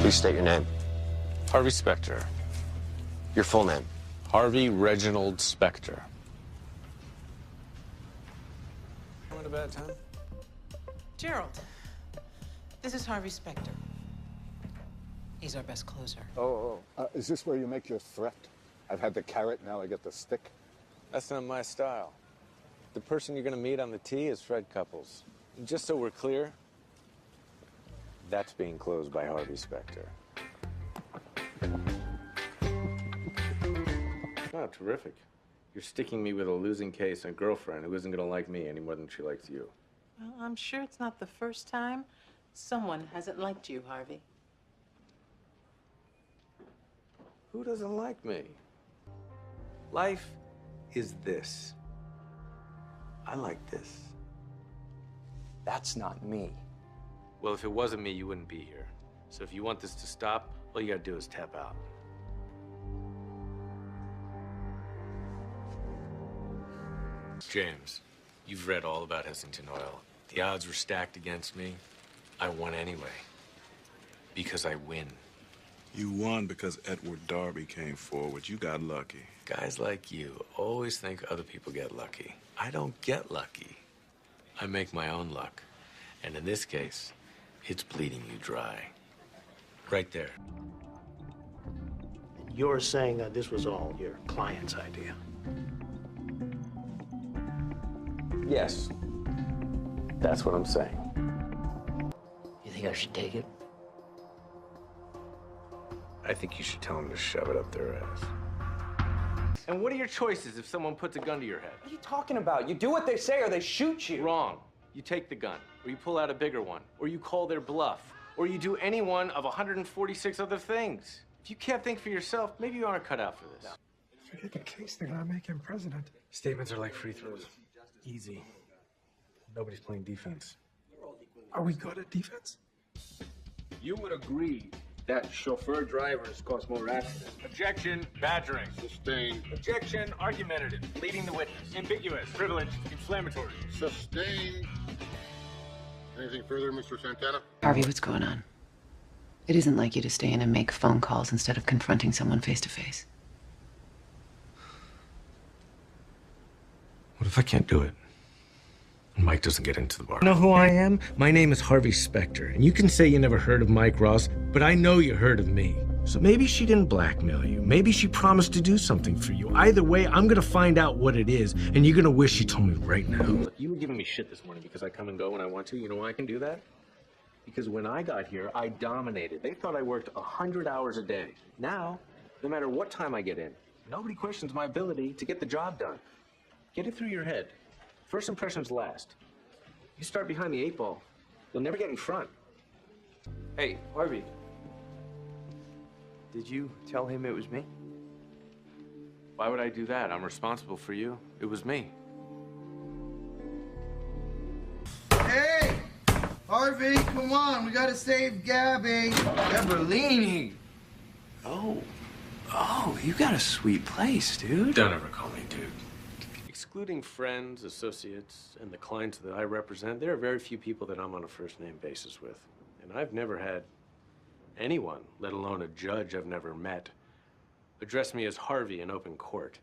Please state your name. Harvey Specter. Your full name. Harvey Reginald Specter. Having a bad time? Gerald, this is Harvey Specter. He's our best closer. Is this where you make your threat? I've had the carrot, now I get the stick. That's not my style. The person you're gonna meet on the tee is Fred Couples. And just so we're clear, that's being closed by Harvey Specter. Oh, terrific. You're sticking me with a losing case and a girlfriend who isn't gonna like me any more than she likes you. Well, I'm sure it's not the first time someone hasn't liked you, Harvey. Who doesn't like me? Life is this. I like this. That's not me. Well, if it wasn't me, you wouldn't be here. So if you want this to stop, all you gotta do is tap out. James, you've read all about Hessington Oil. The odds were stacked against me. I won anyway. Because I win. You won because Edward Darby came forward. You got lucky. Guys like you always think other people get lucky. I don't get lucky. I make my own luck. And in this case, it's bleeding you dry. Right there. You're saying that this was all your client's idea? Yes. That's what I'm saying. You think I should take it? I think you should tell them to shove it up their ass. And what are your choices if someone puts a gun to your head? What are you talking about? You do what they say or they shoot you. Wrong. You take the gun, or you pull out a bigger one, or you call their bluff, or you do any one of 146 other things. If you can't think for yourself, maybe you aren't cut out for this. Forget the case, they're gonna make him president. Statements are like free throws. Easy. Nobody's playing defense. Are we good at defense? You would agree that chauffeur drivers cause more accidents. Objection, badgering. Sustained. Objection, argumentative. Leading the witness. Ambiguous. Privileged. Inflammatory. Sustained. Anything further, Mr. Santana? Harvey, what's going on? It isn't like you to stay in and make phone calls instead of confronting someone face to face. What if I can't do it? And Mike doesn't get into the bar. You know who I am? My name is Harvey Specter, and you can say you never heard of Mike Ross, but I know you heard of me. So maybe she didn't blackmail you. Maybe she promised to do something for you. Either way, I'm gonna find out what it is, and you're gonna wish she told me right now. Look, you were giving me shit this morning because I come and go when I want to. You know why I can do that? Because when I got here, I dominated. They thought I worked 100 hours a day. Now, no matter what time I get in, nobody questions my ability to get the job done. Get it through your head. First impressions last. You start behind the 8 ball, you'll never get in front. Hey, Harvey. Did you tell him it was me? Why would I do that? I'm responsible for you. It was me. Hey! Harvey, come on. We gotta save Gabby. Gaberlini. Oh, you got a sweet place, dude. Don't ever call me dude. Excluding friends, associates, and the clients that I represent, there are very few people that I'm on a first-name basis with. And I've never had anyone, let alone a judge I've never met, address me as Harvey in open court.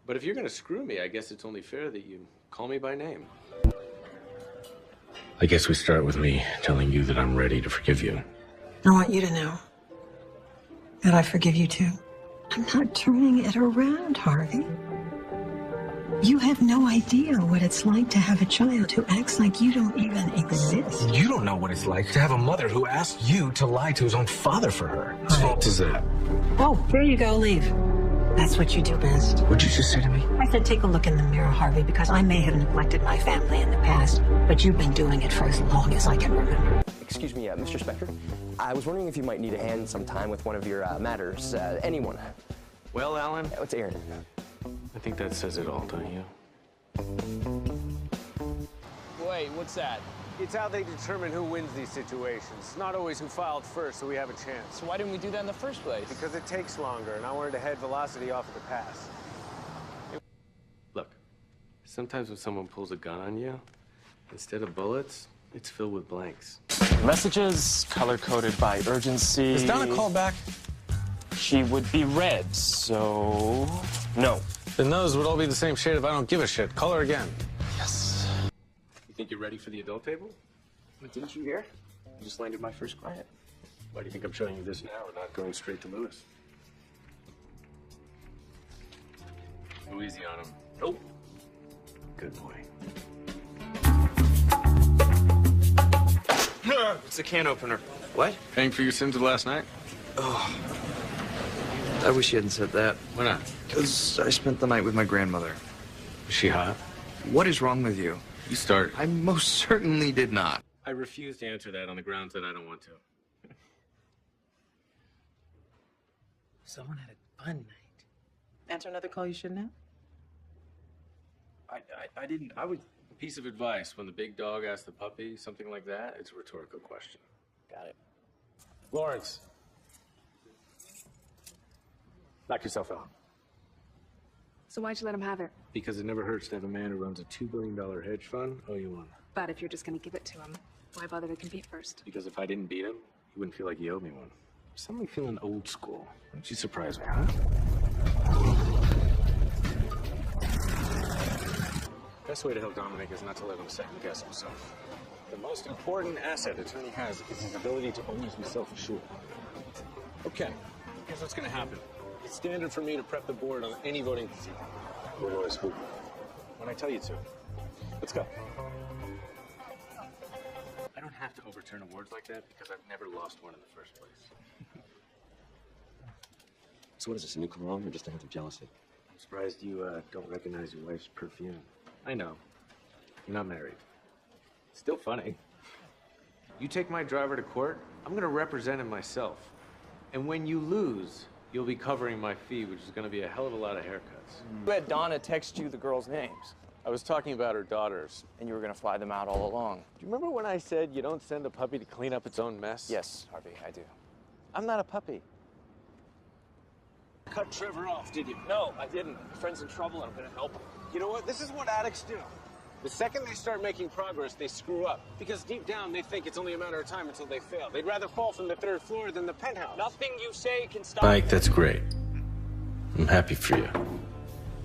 But if you're gonna screw me, I guess it's only fair that you call me by name. I guess we start with me telling you that I'm ready to forgive you. I want you to know that I forgive you too. I'm not turning it around, Harvey. You have no idea what it's like to have a child who acts like you don't even exist. You don't know what it's like to have a mother who asked you to lie to his own father for her. Whose fault is that? Oh, there you go, leave. That's what you do best. What'd you just say to me? I said take a look in the mirror, Harvey, because I may have neglected my family in the past, but you've been doing it for as long as I can remember. Excuse me, Mr. Specter. I was wondering if you might need a hand sometime with one of your matters. Anyone. Well, Alan? It's Aaron. I think that says it all, don't you? Wait, what's that? It's how they determine who wins these situations. Not always who filed first, so we have a chance. So why didn't we do that in the first place? Because it takes longer, and I wanted to head velocity off of the pass. Look, sometimes when someone pulls a gun on you, instead of bullets, It's filled with blanks. Messages color-coded by urgency. Is Donna called back? She would be red, so no. Then those would all be the same shade if I don't give a shit. Call her again. Yes. You think you're ready for the adult table? Didn't you hear? I just landed my first client. Why do you think I'm showing you this now and not going straight to Lewis? Go easy on him. Nope. Good boy. It's a can opener. What? Paying for your sins of last night? Oh. I wish you hadn't said that. Why not? Because I spent the night with my grandmother. Was she hot? What is wrong with you? You started. I most certainly did not. I refuse to answer that on the grounds that I don't want to. Someone had a fun night. Answer another call you shouldn't have? I didn't. I would. Piece of advice: when the big dog asks the puppy something like that, it's a rhetorical question. Got it. Lawrence, knock yourself out. So why'd you let him have it? Because it never hurts to have a man who runs a $2 billion hedge fund owe you one. But if you're just gonna give it to him, why bother to compete first? Because if I didn't beat him, he wouldn't feel like he owed me one. I'm suddenly feeling old school. Don't you surprise me, huh? Best way to help Dominic is not to let him second guess himself. The most important asset attorney has is his ability to always be self-assured. Okay, here's what's gonna happen. It's standard for me to prep the board on any voting procedure. When do I speak? When I tell you to. Let's go. I don't have to overturn awards like that because I've never lost one in the first place. So what is this, a new cologne or just a hint of jealousy? I'm surprised you don't recognize your wife's perfume. I know. You're not married. Still funny. You take my driver to court, I'm gonna represent him myself. And when you lose, you'll be covering my fee, which is gonna be a hell of a lot of haircuts. You had Donna text you the girls' names. I was talking about her daughters. And you were gonna fly them out all along. Do you remember when I said you don't send a puppy to clean up its own mess? Yes, Harvey, I do. I'm not a puppy. Cut Trevor off, did you? No, I didn't. My friend's in trouble and I'm gonna help him. You know what? This is what addicts do. The second they start making progress, they screw up. Because deep down, they think it's only a matter of time until they fail. They'd rather fall from the 3rd floor than the penthouse. Nothing you say can stop. Mike, that's great. I'm happy for you.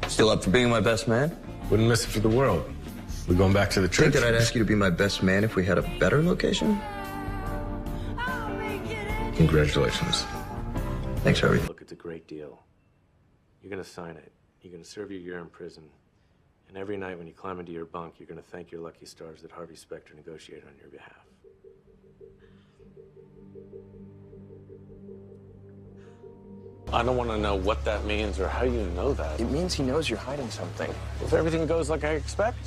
Still up for being my best man? Wouldn't miss it for the world. We're going back to the church. Think that I'd ask you to be my best man if we had a better location? Congratulations. Thanks, Harvey. Look, it's a great deal. You're gonna sign it. You're gonna serve your year in prison. And every night when you climb into your bunk, you're gonna thank your lucky stars that Harvey Specter negotiated on your behalf. I don't want to know what that means or how you know that. It means he knows you're hiding something. If everything goes like I expect,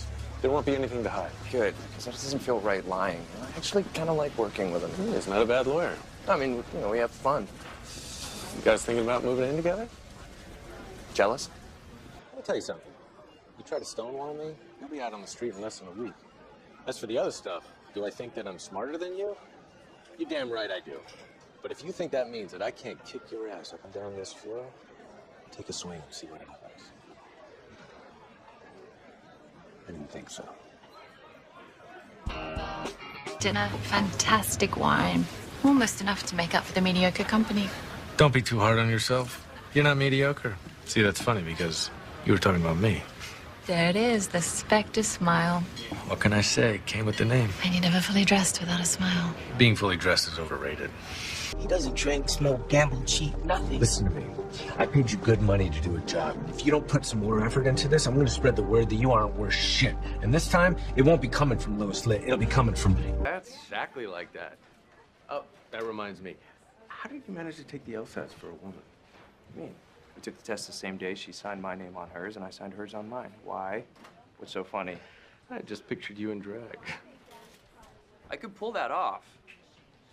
there won't be anything to hide. Good, because that doesn't feel right lying. I actually kind of like working with him. He's not a bad lawyer. I mean, you know, we have fun. You guys thinking about moving in together? Jealous? Let me tell you something. You try to stonewall me, you'll be out on the street in less than a week. As for the other stuff, do I think that I'm smarter than you? You're damn right I do. But if you think that means that I can't kick your ass up and down this floor, take a swing and see what happens. I didn't think so. Dinner, fantastic wine. Almost enough to make up for the mediocre company. Don't be too hard on yourself. You're not mediocre. See, that's funny because you were talking about me. There it is, the Specter smile. What can I say? Came with the name. And you're never fully dressed without a smile. Being fully dressed is overrated. He doesn't drink, smoke, gamble, cheat, nothing. Listen to me. I paid you good money to do a job. And if you don't put some more effort into this, I'm going to spread the word that you aren't worth shit. And this time, it won't be coming from Lois Lit. It'll be coming from me. That's exactly like that. Oh, that reminds me. How did you manage to take the LSATs for a woman? What do you mean? We took the test the same day. She signed my name on hers, and I signed hers on mine. Why? What's so funny? I just pictured you in drag. I could pull that off.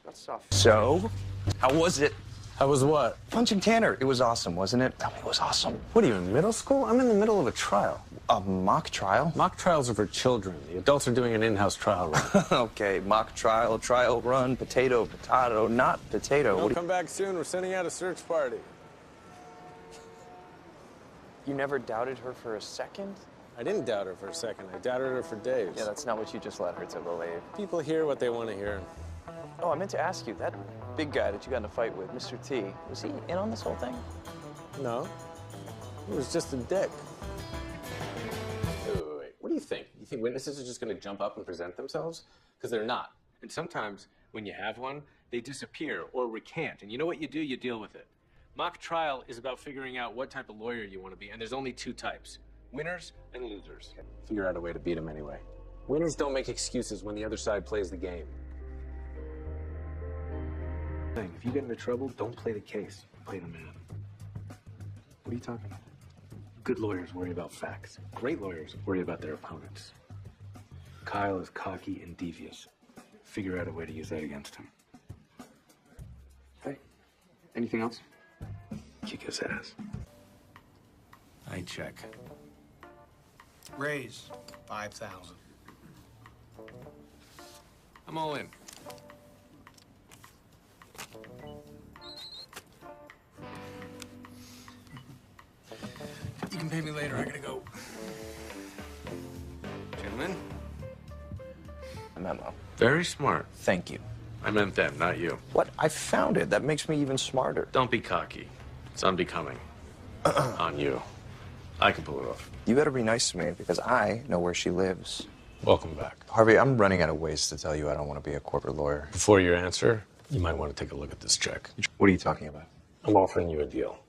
That stuff. So, how was it? How was what? Punching Tanner. It was awesome, wasn't it? Tell me it was awesome. What are you, in middle school? I'm in the middle of a trial. A mock trial? Mock trials are for children. The adults are doing an in-house trial run. Okay, mock trial, trial run, potato, not potato. We'll come back soon. We're sending out a search party. You never doubted her for a second? I didn't doubt her for a second. I doubted her for days. Yeah, that's not what you just led her to believe. People hear what they want to hear. Oh, I meant to ask you, that big guy that you got in a fight with, Mr. T, was he in on this whole thing? No. He was just a dick. Wait. What do you think? You think witnesses are just going to jump up and present themselves? Because they're not. And sometimes, when you have one, they disappear or recant. And you know what you do? You deal with it. Mock trial is about figuring out what type of lawyer you want to be, and there's only two types. Winners and losers. Figure out a way to beat them anyway. Winners don't make excuses when the other side plays the game. If you get into trouble, don't play the case. Play the man. What are you talking about? Good lawyers worry about facts. Great lawyers worry about their opponents. Kyle is cocky and devious. Figure out a way to use that against him. Hey, anything else? Kick his ass. I check. Raise 5,000. I'm all in. You can pay me later. I gotta go. Gentlemen? A memo. Very smart. Thank you. I meant them, not you. What? I found it. That makes me even smarter. Don't be cocky. It's unbecoming. On you. I can pull it off. You better be nice to me, because I know where she lives. Welcome back. Harvey, I'm running out of ways to tell you I don't want to be a corporate lawyer. Before your answer, you might want to take a look at this check. What are you talking about? I'm offering you a deal.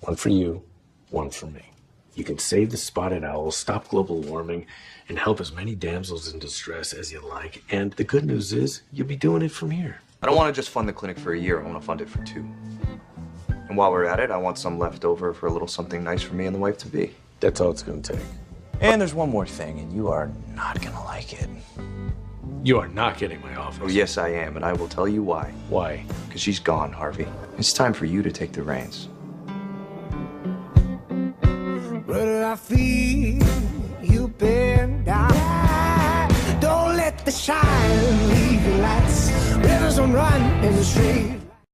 One for you, one for me. You can save the spotted owls, stop global warming, and help as many damsels in distress as you like. And the good news is, you'll be doing it from here. I don't want to just fund the clinic for a year. I want to fund it for 2. And while we're at it, I want some left over for a little something nice for me and the wife-to-be. That's all it's going to take. And there's one more thing, and you are not going to like it. You are not getting my office. Oh, yes, I am, and I will tell you why. Why? Because she's gone, Harvey. It's time for you to take the reins. Brother, I feel you've been down. Don't let the shine leave your lights. Rivers don't run in the street.